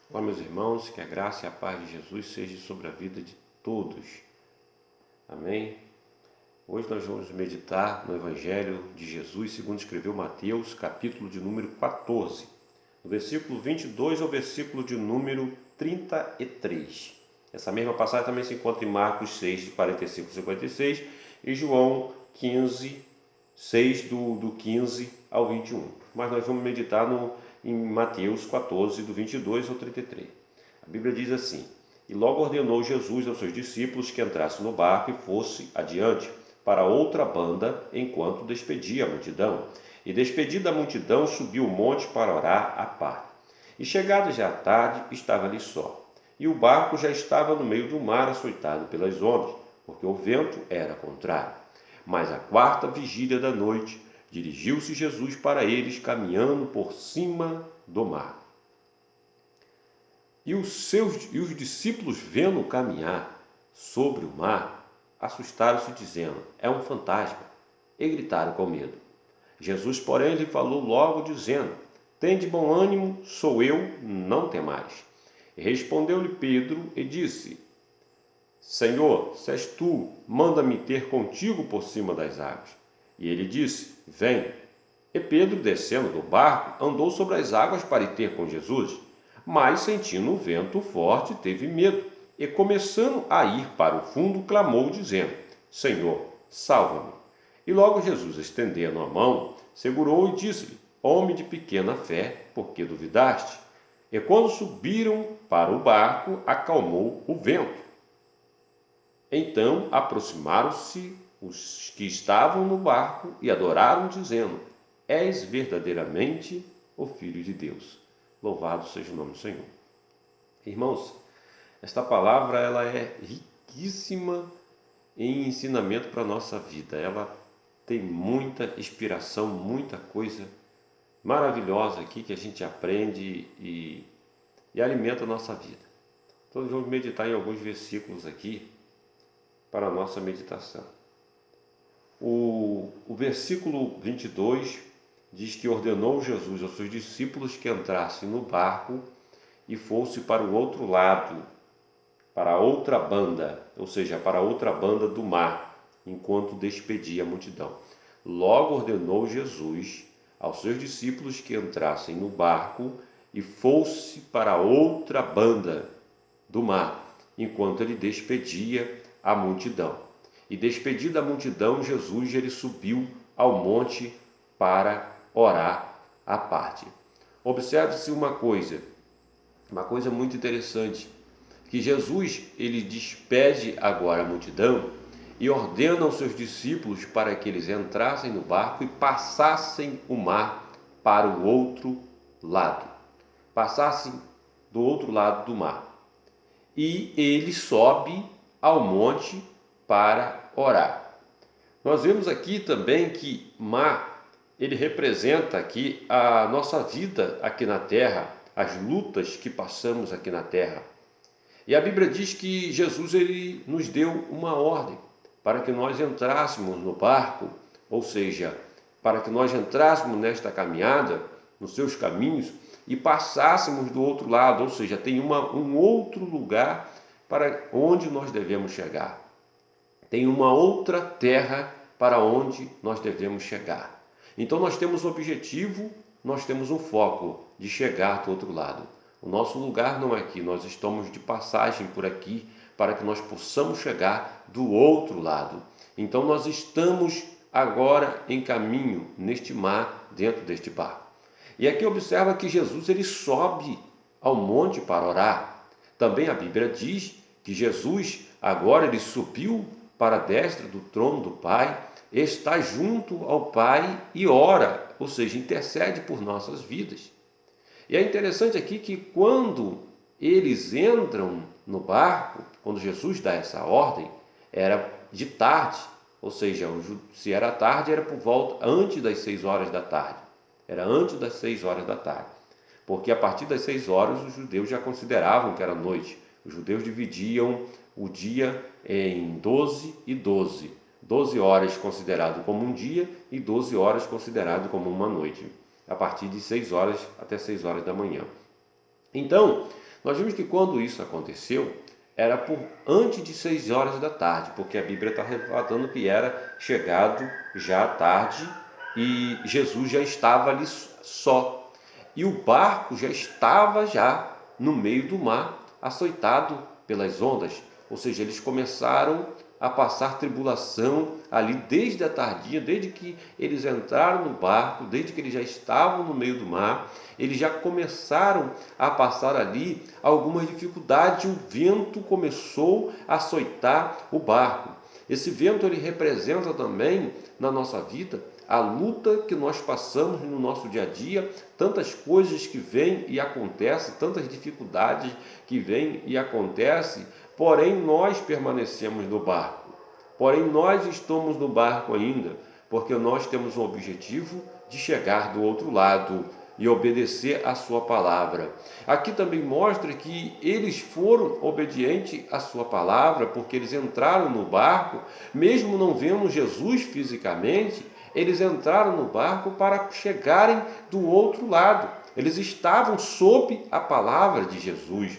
Olá, meus irmãos, que a graça e a paz de Jesus seja sobre a vida de todos. Amém? Hoje nós vamos meditar no Evangelho de Jesus, segundo escreveu Mateus, capítulo de número 14, do versículo 22 ao versículo de número 33. Essa mesma passagem também se encontra em Marcos 6, de 45 a 56, e João 15, 6, do 15 ao 21. Mas nós vamos meditar em Mateus 14, do 22 ao 33. A Bíblia diz assim: E logo ordenou Jesus aos seus discípulos que entrasse no barco e fosse adiante para outra banda, enquanto despedia a multidão. E despedida a multidão, subiu o monte para orar à parte. E chegada já a tarde, estava ali só. E o barco já estava no meio do mar, açoitado pelas ondas, porque o vento era contrário. Mas à quarta vigília da noite, dirigiu-se Jesus para eles, caminhando por cima do mar. E os discípulos, vendo caminhar sobre o mar, assustaram-se, dizendo: É um fantasma, e gritaram com medo. Jesus, porém, lhe falou logo, dizendo: Tende bom ânimo, sou eu, não temais. E respondeu-lhe Pedro e disse: Senhor, se és tu, manda-me ter contigo por cima das águas. E ele disse: Vem. E Pedro, descendo do barco, andou sobre as águas para ir ter com Jesus. Mas, sentindo o vento forte, teve medo, e começando a ir para o fundo, clamou, dizendo: Senhor, salva-me. E logo Jesus, estendendo a mão, segurou e disse-lhe: Homem de pequena fé, por que duvidaste? E quando subiram para o barco, acalmou o vento. Então aproximaram-se os que estavam no barco e adoraram, dizendo: És verdadeiramente o Filho de Deus. Louvado seja o nome do Senhor. Irmãos, esta palavra ela é riquíssima em ensinamento para a nossa vida. Ela tem muita inspiração, muita coisa maravilhosa aqui que a gente aprende e alimenta a nossa vida. Então vamos meditar em alguns versículos aqui para a nossa meditação. O versículo 22 diz que ordenou Jesus aos seus discípulos que entrassem no barco e fosse para o outro lado, para a outra banda, ou seja, para a outra banda do mar, enquanto despedia a multidão. Logo ordenou Jesus aos seus discípulos que entrassem no barco e fosse para a outra banda do mar, enquanto ele despedia a multidão. E despedida a multidão, Jesus ele subiu ao monte para orar à parte. Observe-se uma coisa muito interessante, que Jesus ele despede agora a multidão e ordena aos seus discípulos para que eles entrassem no barco e passassem o mar para o outro lado. Passassem do outro lado do mar. E ele sobe ao monte para orar. Nós vemos aqui também que mar, ele representa aqui a nossa vida aqui na terra, as lutas que passamos aqui na terra. E a Bíblia diz que Jesus ele nos deu uma ordem para que nós entrássemos no barco, ou seja, para que nós entrássemos nesta caminhada, nos seus caminhos, e passássemos do outro lado, ou seja, tem um outro lugar para onde nós devemos chegar. Tem uma outra terra para onde nós devemos chegar. Então nós temos um objetivo, nós temos um foco de chegar do outro lado. O nosso lugar não é aqui, nós estamos de passagem por aqui para que nós possamos chegar do outro lado. Então nós estamos agora em caminho neste mar, dentro deste barco. E aqui observa que Jesus ele sobe ao monte para orar. Também a Bíblia diz que Jesus agora ele subiu para a destra do trono do Pai, está junto ao Pai e ora, ou seja, intercede por nossas vidas. E é interessante aqui que quando eles entram no barco, quando Jesus dá essa ordem, era de tarde, ou seja, se era tarde, era por volta antes das 6 horas da tarde. Era antes das 6 horas da tarde, porque a partir das 6 horas os judeus já consideravam que era noite. Os judeus dividiam o dia em 12 e 12. 12 horas considerado como um dia e 12 horas considerado como uma noite, a partir de 6 horas até 6 horas da manhã. Então, Nós vimos que quando isso aconteceu, era por antes de 6 horas da tarde, porque a Bíblia está relatando que era chegado já à tarde e Jesus já estava ali só. E o barco já no meio do mar, açoitado pelas ondas. Ou seja, eles começaram a passar tribulação ali desde a tardinha, desde que eles entraram no barco, desde que eles já estavam no meio do mar, eles já começaram a passar ali algumas dificuldades. O vento começou a açoitar o barco. Esse vento ele representa também na nossa vida a luta que nós passamos no nosso dia a dia, tantas coisas que vêm e acontecem, tantas dificuldades que vêm e acontecem, porém nós permanecemos no barco. Porém nós estamos no barco ainda, porque nós temos um objetivo de chegar do outro lado e obedecer a sua palavra. Aqui também mostra que eles foram obedientes à sua palavra, porque eles entraram no barco, mesmo não vendo Jesus fisicamente, eles entraram no barco para chegarem do outro lado. Eles estavam sob a palavra de Jesus.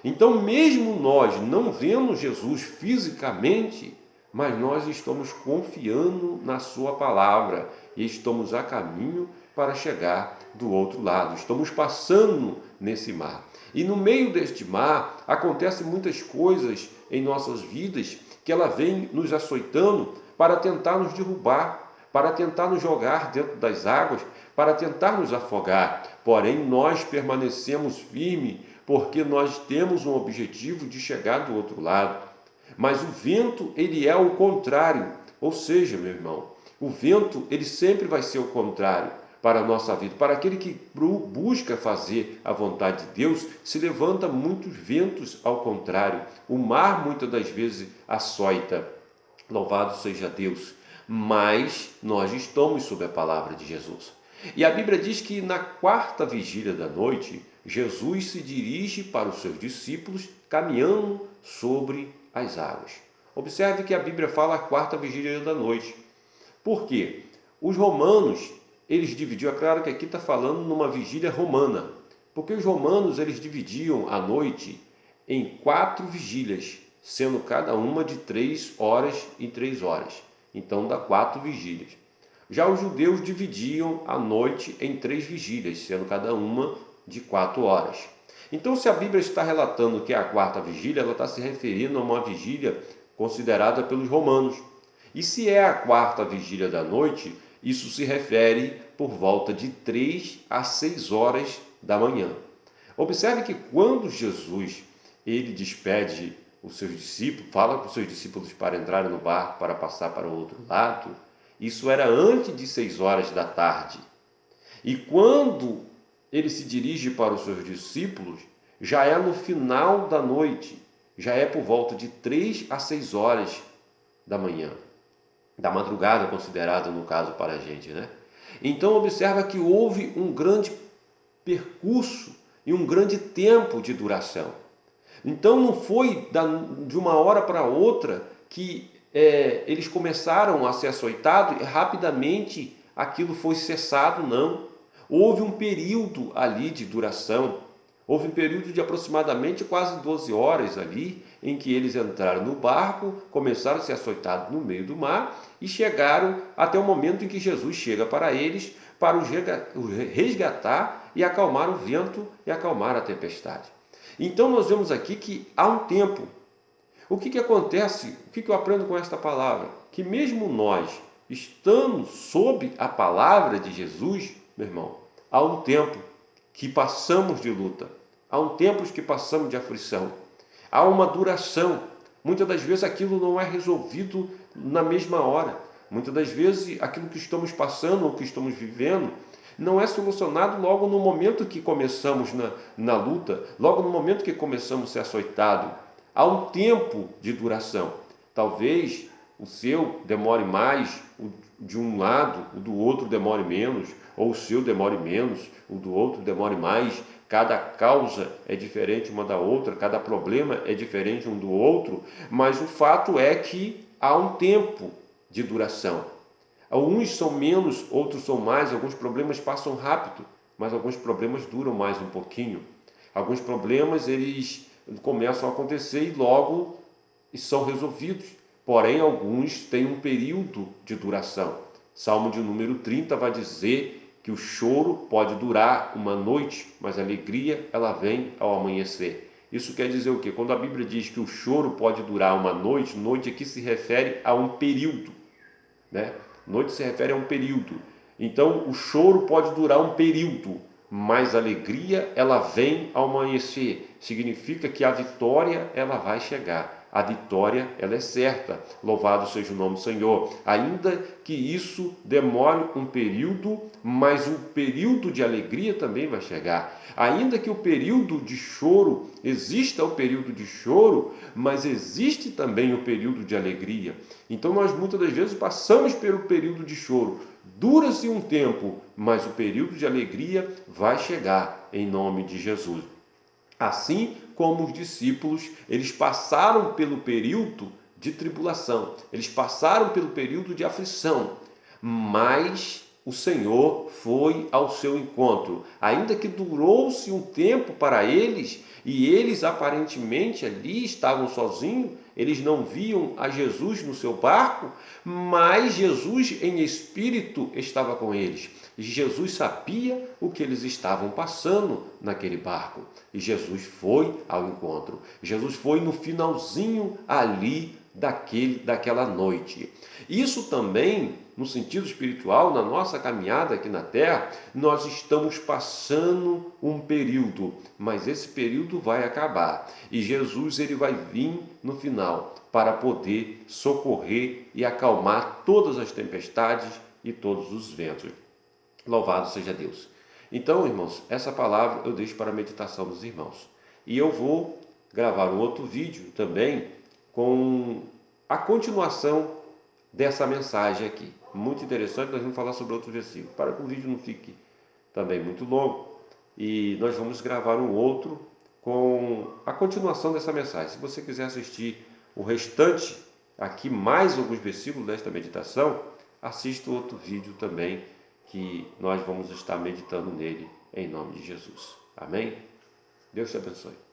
Então, mesmo nós não vemos Jesus fisicamente, mas nós estamos confiando na sua palavra e estamos a caminho para chegar do outro lado. Estamos passando nesse mar. E no meio deste mar acontecem muitas coisas em nossas vidas que ela vem nos açoitando para tentar nos derrubar, para tentar nos jogar dentro das águas, para tentar nos afogar. Porém, nós permanecemos firmes, porque nós temos um objetivo de chegar do outro lado. Mas o vento, ele é o contrário. Ou seja, meu irmão, o vento, ele sempre vai ser o contrário para a nossa vida. Para aquele que busca fazer a vontade de Deus, se levanta muitos ventos ao contrário. O mar, muitas das vezes, açoita. Louvado seja Deus. Mas nós estamos sob a palavra de Jesus. E a Bíblia diz que na quarta vigília da noite, Jesus se dirige para os seus discípulos caminhando sobre as águas. Observe que a Bíblia fala a quarta vigília da noite. Por quê? Os romanos, eles dividiam, é claro que aqui está falando numa vigília romana, porque os romanos, eles dividiam a noite em 4 vigílias, sendo cada uma de 3 horas em 3 horas. Então dá 4 vigílias. Já os judeus dividiam a noite em 3 vigílias, sendo cada uma de 4 horas. Então, se a Bíblia está relatando que é a quarta vigília, ela está se referindo a uma vigília considerada pelos romanos. E se é a quarta vigília da noite, isso se refere por volta de 3 a 6 horas da manhã. Observe que quando Jesus ele despede os seus discípulos, fala com os seus discípulos para entrarem no barco, para passar para o outro lado, isso era antes de 6 horas da tarde. E quando ele se dirige para os seus discípulos, já é no final da noite, já é por volta de 3 a 6 horas da manhã, da madrugada considerada no caso para a gente, né? Então observa que houve um grande percurso e um grande tempo de duração. Então não foi de uma hora para outra que eles começaram a ser açoitados e rapidamente aquilo foi cessado, não. Houve um período ali de duração, houve um período de aproximadamente quase 12 horas ali, em que eles entraram no barco, começaram a ser açoitados no meio do mar e chegaram até o momento em que Jesus chega para eles, para os resgatar e acalmar o vento e acalmar a tempestade. Então nós vemos aqui que há um tempo. O que acontece? O que eu aprendo com esta palavra? Que mesmo nós, estando sob a palavra de Jesus, meu irmão, há um tempo que passamos de luta, há um tempo que passamos de aflição, há uma duração. Muitas das vezes aquilo não é resolvido na mesma hora. Muitas das vezes aquilo que estamos passando ou que estamos vivendo não é solucionado logo no momento que começamos na luta, logo no momento que começamos a ser açoitados. Há um tempo de duração. Talvez o seu demore mais, o de um lado, o do outro demore menos, ou o seu demore menos, o do outro demore mais. Cada causa é diferente uma da outra, cada problema é diferente um do outro, mas o fato é que há um tempo de duração. Alguns são menos, outros são mais, alguns problemas passam rápido, mas alguns problemas duram mais um pouquinho. Alguns problemas eles começam a acontecer e logo são resolvidos. Porém, alguns têm um período de duração. Salmo de número 30 vai dizer que o choro pode durar uma noite, mas a alegria ela vem ao amanhecer. Isso quer dizer o quê? Quando a Bíblia diz que o choro pode durar uma noite, noite aqui se refere a um período, né? Noite se refere a um período. Então, o choro pode durar um período, mas a alegria ela vem ao amanhecer. Significa que a vitória ela vai chegar. A vitória ela é certa. Louvado seja o nome do Senhor. Ainda que isso demore um período, mas o período de alegria também vai chegar. Ainda que o período de choro, exista o período de choro, mas existe também o período de alegria. Então nós muitas das vezes passamos pelo período de choro. Dura-se um tempo, mas o período de alegria vai chegar em nome de Jesus. Assim como os discípulos, eles passaram pelo período de tribulação, eles passaram pelo período de aflição, mas o Senhor foi ao seu encontro. Ainda que durou-se um tempo para eles, e eles aparentemente ali estavam sozinhos, eles não viam a Jesus no seu barco, mas Jesus em espírito estava com eles. E Jesus sabia o que eles estavam passando naquele barco. E Jesus foi ao encontro. Jesus foi no finalzinho ali daquela noite. Isso também, no sentido espiritual, na nossa caminhada aqui na Terra, nós estamos passando um período, mas esse período vai acabar. E Jesus ele vai vir no final para poder socorrer e acalmar todas as tempestades e todos os ventos. Louvado seja Deus. Então, irmãos, essa palavra eu deixo para a meditação dos irmãos. E eu vou gravar um outro vídeo também com a continuação dessa mensagem aqui. Muito interessante, nós vamos falar sobre outro versículo, para que o vídeo não fique também muito longo. E nós vamos gravar um outro com a continuação dessa mensagem. Se você quiser assistir o restante, aqui mais alguns versículos desta meditação, assista outro vídeo também, que nós vamos estar meditando nele em nome de Jesus. Amém? Deus te abençoe.